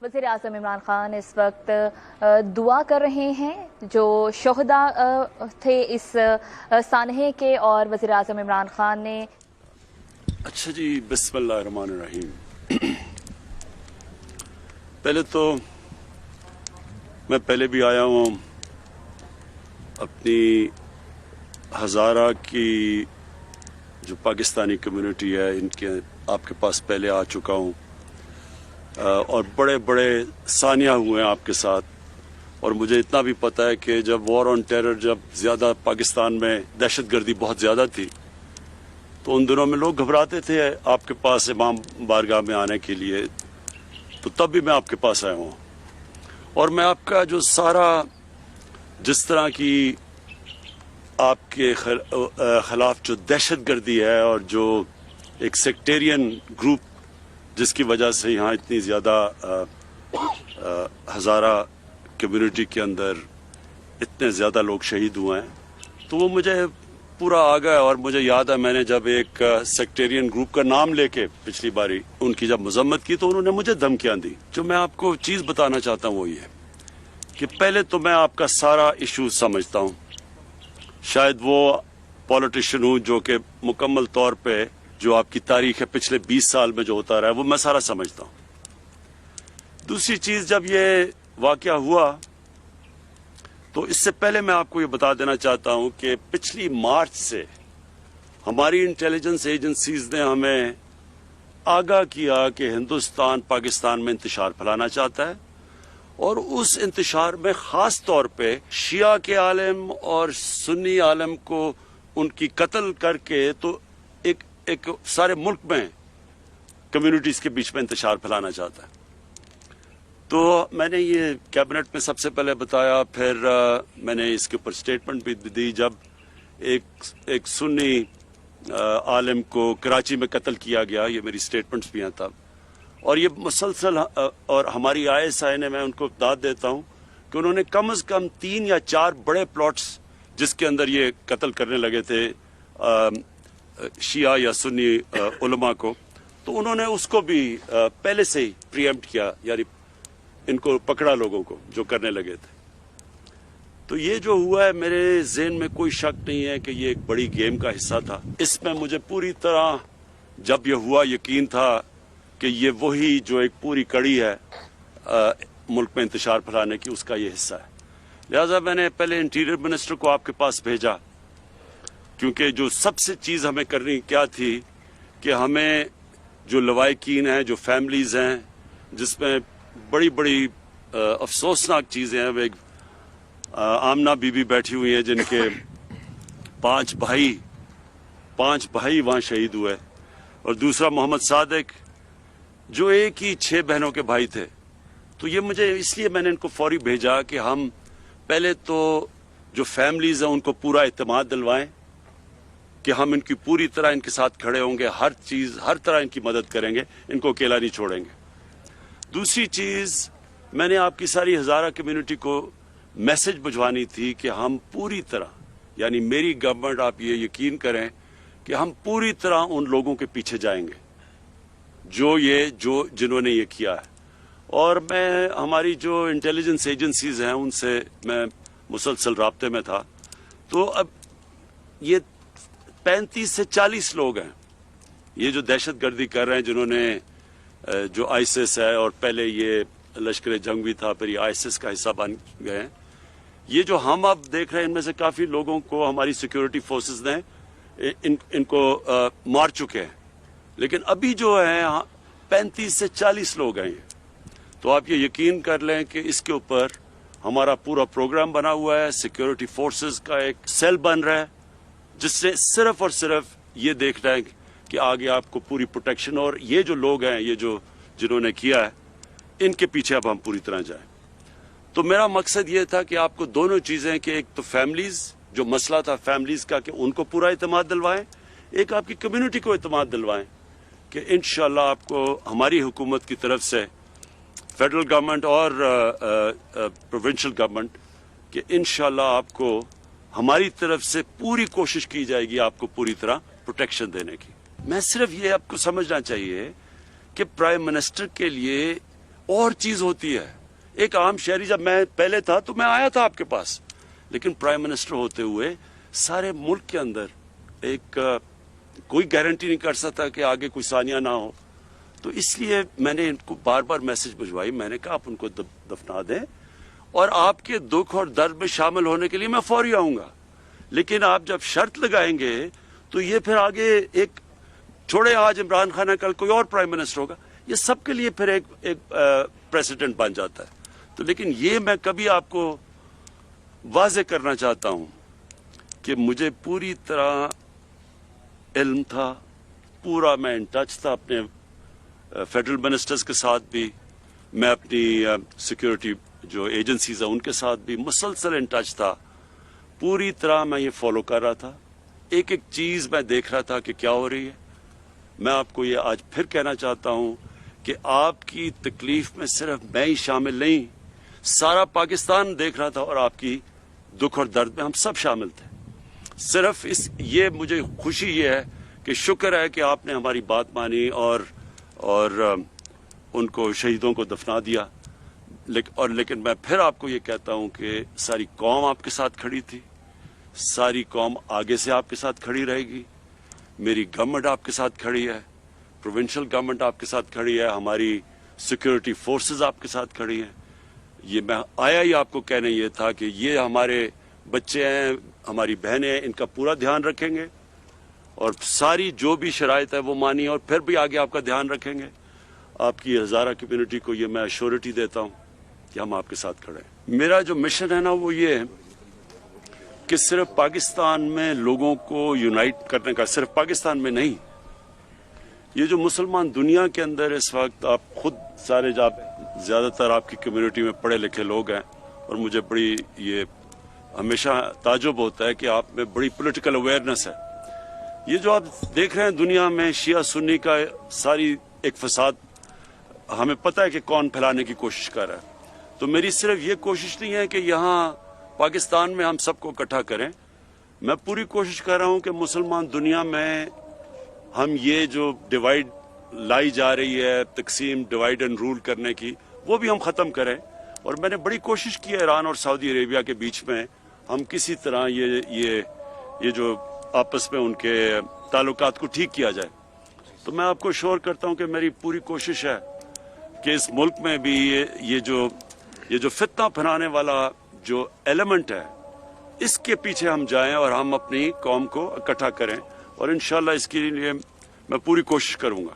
وزیر اعظم عمران خان اس وقت دعا کر رہے ہیں جو شہداء تھے اس سانحے کے، اور وزیر اعظم عمران خان نے اچھا جی، بسم اللہ الرحمن الرحیم۔ پہلے تو میں پہلے بھی آیا ہوں، اپنی ہزارہ کی جو پاکستانی کمیونٹی ہے ان کے آپ کے پاس پہلے آ چکا ہوں، اور بڑے بڑے ثانیہ ہوئے ہیں آپ کے ساتھ، اور مجھے اتنا بھی پتہ ہے کہ جب وار آن ٹیرر جب زیادہ پاکستان میں دہشت گردی بہت زیادہ تھی تو ان دنوں میں لوگ گھبراتے تھے آپ کے پاس امام بارگاہ میں آنے کے لیے، تو تب بھی میں آپ کے پاس آیا ہوں، اور میں آپ کا جو سارا جس طرح کی آپ کے خلاف جو دہشت گردی ہے اور جو ایک سیکٹیرین گروپ جس کی وجہ سے یہاں اتنی زیادہ ہزارہ کمیونٹی کے اندر اتنے زیادہ لوگ شہید ہوئے ہیں، تو وہ مجھے پورا آ گیا، اور مجھے یاد ہے میں نے جب ایک سیکٹیرین گروپ کا نام لے کے پچھلی باری ان کی جب مذمت کی تو انہوں نے مجھے دھمکیاں دی۔ جو میں آپ کو چیز بتانا چاہتا ہوں وہ یہ کہ پہلے تو میں آپ کا سارا ایشو سمجھتا ہوں، شاید وہ پولیٹیشین ہوں جو کہ مکمل طور پہ جو آپ کی تاریخ ہے پچھلے 20 سال میں جو ہوتا رہا ہے وہ میں سارا سمجھتا ہوں۔ دوسری چیز، جب یہ واقعہ ہوا تو اس سے پہلے میں آپ کو یہ بتا دینا چاہتا ہوں کہ پچھلی مارچ سے ہماری انٹیلیجنس ایجنسیز نے ہمیں آگاہ کیا کہ ہندوستان پاکستان میں انتشار پھیلانا چاہتا ہے، اور اس انتشار میں خاص طور پہ شیعہ کے عالم اور سنی عالم کو ان کی قتل کر کے تو ایک سارے ملک میں کمیونٹیز کے بیچ میں انتشار پھیلانا چاہتا ہے۔ تو میں نے یہ کیبنٹ میں سب سے پہلے بتایا، پھر میں نے اس کے اوپر سٹیٹمنٹ بھی دی جب ایک سنی عالم کو کراچی میں قتل کیا گیا، یہ میری سٹیٹمنٹس بھی ہیں تب، اور یہ مسلسل، اور ہماری ISI نے، میں ان کو داد دیتا ہوں کہ انہوں نے کم از کم 3 یا 4 بڑے پلاٹس جس کے اندر یہ قتل کرنے لگے تھے شیعہ یا سنی علماء کو، تو انہوں نے اس کو بھی پہلے سے ہی پریمپٹ کیا، یعنی ان کو پکڑا لوگوں کو جو کرنے لگے تھے۔ تو یہ جو ہوا ہے میرے ذہن میں کوئی شک نہیں ہے کہ یہ ایک بڑی گیم کا حصہ تھا۔ اس میں مجھے پوری طرح جب یہ ہوا یقین تھا کہ یہ وہی جو ایک پوری کڑی ہے ملک میں انتشار پھیلانے کی، اس کا یہ حصہ ہے۔ لہٰذا میں نے پہلے انٹیریئر منسٹر کو آپ کے پاس بھیجا، کیونکہ جو سب سے چیز ہمیں کرنی کیا تھی کہ ہمیں جو لوائقین ہیں، جو فیملیز ہیں جس میں بڑی بڑی افسوسناک چیزیں ہیں، ایک آمنہ بی بی بیٹھی ہوئی ہیں جن کے 5 بھائی وہاں شہید ہوئے، اور دوسرا محمد صادق جو ایک ہی 6 بہنوں کے بھائی تھے۔ تو یہ مجھے اس لیے میں نے ان کو فوری بھیجا کہ ہم پہلے تو جو فیملیز ہیں ان کو پورا اعتماد دلوائیں کہ ہم ان کی پوری طرح ان کے ساتھ کھڑے ہوں گے، ہر طرح ان کی مدد کریں گے، ان کو اکیلا نہیں چھوڑیں گے۔ دوسری چیز، میں نے آپ کی ساری ہزارہ کمیونٹی کو میسج بھجوانی تھی کہ ہم پوری طرح، یعنی میری گورنمنٹ، آپ یہ یقین کریں کہ ہم پوری طرح ان لوگوں کے پیچھے جائیں گے جنہوں نے یہ کیا ہے، اور میں ہماری جو انٹیلیجنس ایجنسیز ہیں ان سے میں مسلسل رابطے میں تھا۔ تو اب یہ 35 سے 40 لوگ ہیں یہ جو دہشت گردی کر رہے ہیں، جنہوں نے جو ISIS ہے، اور پہلے یہ لشکر جنگ بھی تھا، پھر یہ ISIS کا حصہ بن گئے ہیں۔ یہ جو ہم اب دیکھ رہے ہیں ان میں سے کافی لوگوں کو ہماری سیکیورٹی فورسز نے ان کو مار چکے ہیں، لیکن ابھی جو ہیں 35 سے 40 لوگ ہیں یہ۔ تو آپ یہ یقین کر لیں کہ اس کے اوپر ہمارا پورا پروگرام بنا ہوا ہے، سیکیورٹی فورسز کا ایک سیل بن رہا ہے جس سے صرف اور صرف یہ دیکھنا ہے کہ آگے آپ کو پوری پروٹیکشن، اور یہ جو لوگ ہیں یہ جنہوں نے کیا ہے ان کے پیچھے اب ہم پوری طرح جائیں۔ تو میرا مقصد یہ تھا کہ آپ کو دونوں چیزیں، کہ ایک تو فیملیز، جو مسئلہ تھا فیملیز کا، کہ ان کو پورا اعتماد دلوائیں، ایک آپ کی کمیونٹی کو اعتماد دلوائیں کہ انشاءاللہ آپ کو ہماری حکومت کی طرف سے، فیڈرل گورنمنٹ اور پروونشل گورنمنٹ، کہ انشاءاللہ آپ کو ہماری طرف سے پوری کوشش کی جائے گی آپ کو پوری طرح پروٹیکشن دینے کی۔ میں صرف یہ آپ کو سمجھنا چاہیے کہ پرائم منسٹر کے لیے اور چیز ہوتی ہے. ایک عام شہری جب میں پہلے تھا تو میں آیا تھا آپ کے پاس, لیکن پرائم منسٹر ہوتے ہوئے سارے ملک کے اندر ایک کوئی گارنٹی نہیں کر سکتا کہ آگے کوئی ثانیہ نہ ہو. تو اس لیے میں نے ان کو بار بار میسج بھجوائی. میں نے کہا آپ ان کو دفنا دیں اور آپ کے دکھ اور درد میں شامل ہونے کے لیے میں فوری آؤں گا. لیکن آپ جب شرط لگائیں گے تو یہ پھر آگے ایک چھوڑے آج عمران خان ہے, کل کوئی اور پرائم منسٹر ہوگا, یہ سب کے لیے پھر ایک پریسیڈنٹ بن جاتا ہے. تو لیکن یہ میں کبھی آپ کو واضح کرنا چاہتا ہوں کہ مجھے پوری طرح علم تھا, پورا میں ان ٹچ تھا اپنے فیڈرل منسٹرز کے ساتھ بھی, میں اپنی سیکیورٹی جو ایجنسیز ہیں ان کے ساتھ بھی مسلسل ان ٹچ تھا. پوری طرح میں یہ فالو کر رہا تھا, ایک ایک چیز میں دیکھ رہا تھا کہ کیا ہو رہی ہے. میں آپ کو یہ آج پھر کہنا چاہتا ہوں کہ آپ کی تکلیف میں صرف میں ہی شامل نہیں, سارا پاکستان دیکھ رہا تھا, اور آپ کی دکھ اور درد میں ہم سب شامل تھے. صرف یہ مجھے خوشی یہ ہے کہ شکر ہے کہ آپ نے ہماری بات مانی اور ان کو شہیدوں کو دفنا دیا. لیکن میں پھر آپ کو یہ کہتا ہوں کہ ساری قوم آپ کے ساتھ کھڑی تھی, ساری قوم آگے سے آپ کے ساتھ کھڑی رہے گی. میری گورنمنٹ آپ کے ساتھ کھڑی ہے, پروونشل گورنمنٹ آپ کے ساتھ کھڑی ہے, ہماری سیکیورٹی فورسز آپ کے ساتھ کھڑی ہیں. یہ میں آیا ہی آپ کو کہنے یہ تھا کہ یہ ہمارے بچے ہیں, ہماری بہنیں ہیں, ان کا پورا دھیان رکھیں گے اور ساری جو بھی شرائط ہے وہ مانی, اور پھر بھی آگے آپ کا دھیان رکھیں گے. آپ کی ہزارہ کمیونٹی کو یہ میں ایشورٹی دیتا ہوں کہ ہم آپ کے ساتھ کھڑے ہیں. میرا جو مشن ہے نا وہ یہ ہے کہ صرف پاکستان میں لوگوں کو یونائٹ کرنے کا, صرف پاکستان میں نہیں, یہ جو مسلمان دنیا کے اندر اس وقت, آپ خود سارے زیادہ تر آپ کی کمیونٹی میں پڑھے لکھے لوگ ہیں, اور مجھے بڑی یہ ہمیشہ تعجب ہوتا ہے کہ آپ میں بڑی پولیٹیکل اویئرنیس ہے. یہ جو آپ دیکھ رہے ہیں دنیا میں شیعہ سنی کا ساری ایک فساد, ہمیں پتہ ہے کہ کون پھیلانے کی کوشش کر رہا ہے. تو میری صرف یہ کوشش نہیں ہے کہ یہاں پاکستان میں ہم سب کو اکٹھا کریں, میں پوری کوشش کر رہا ہوں کہ مسلمان دنیا میں ہم یہ جو ڈیوائیڈ لائی جا رہی ہے, تقسیم, ڈیوائیڈ اینڈ رول کرنے کی, وہ بھی ہم ختم کریں. اور میں نے بڑی کوشش کی ہے ایران اور سعودی عربیہ کے بیچ میں ہم کسی طرح یہ جو آپس میں ان کے تعلقات کو ٹھیک کیا جائے. تو میں آپ کو شور کرتا ہوں کہ میری پوری کوشش ہے کہ اس ملک میں بھی یہ جو فتنہ پھیلانے والا جو ایلیمنٹ ہے, اس کے پیچھے ہم جائیں اور ہم اپنی قوم کو اکٹھا کریں, اور انشاءاللہ اس کے لیے میں پوری کوشش کروں گا.